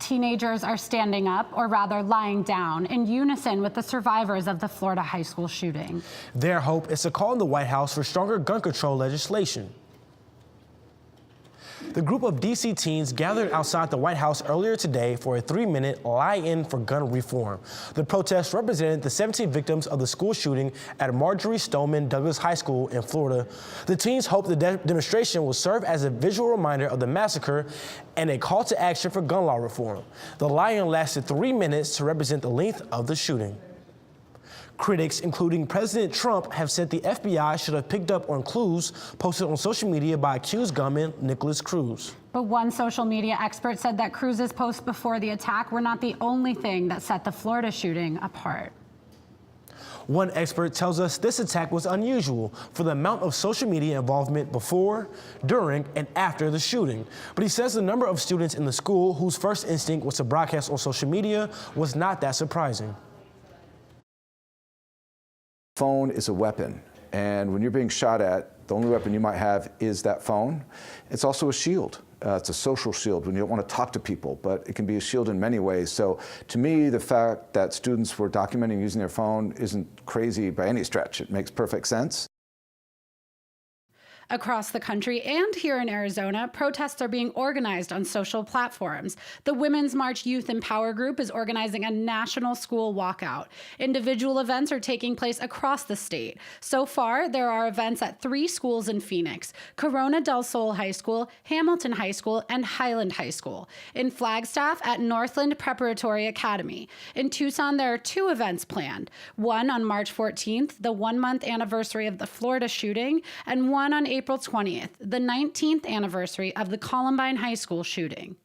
Teenagers are standing up, or rather lying down, in unison with the survivors of the Florida high school shooting. Their hope is to call on the White House for stronger gun control legislation. The group of D.C. teens gathered outside the White House earlier today for a 3-minute lie-in for gun reform. The protest represented the 17 victims of the school shooting at Marjorie Stoneman Douglas High School in Florida. The teens hope the demonstration will serve as a visual reminder of the massacre and a call to action for gun law reform. The lie-in lasted 3 minutes to represent the length of the shooting. Critics, including President Trump, have said the FBI should have picked up on clues posted on social media by accused gunman Nicholas Cruz. But one social media expert said that Cruz's posts before the attack were not the only thing that set the Florida shooting apart. One expert tells us this attack was unusual for the amount of social media involvement before, during, and after the shooting. But he says the number of students in the school whose first instinct was to broadcast on social media was not that surprising. Phone is a weapon, and when you're being shot at, the only weapon you might have is that phone. It's also a shield. It's a social shield when you don't want to talk to people, but it can be a shield in many ways. So to me, the fact that students were documenting using their phone isn't crazy by any stretch. It makes perfect sense. Across the country and here in Arizona, protests are being organized on social platforms. The Women's March Youth Empower Group is organizing a national school walkout. Individual events are taking place across the state. So far, there are events at 3 schools in Phoenix: Corona del Sol High School, Hamilton High School, and Highland High School. In Flagstaff, at Northland Preparatory Academy. In Tucson, there are 2 events planned. One on March 14th, the 1-month anniversary of the Florida shooting, and one on April 20th, the 19th anniversary of the Columbine High School shooting.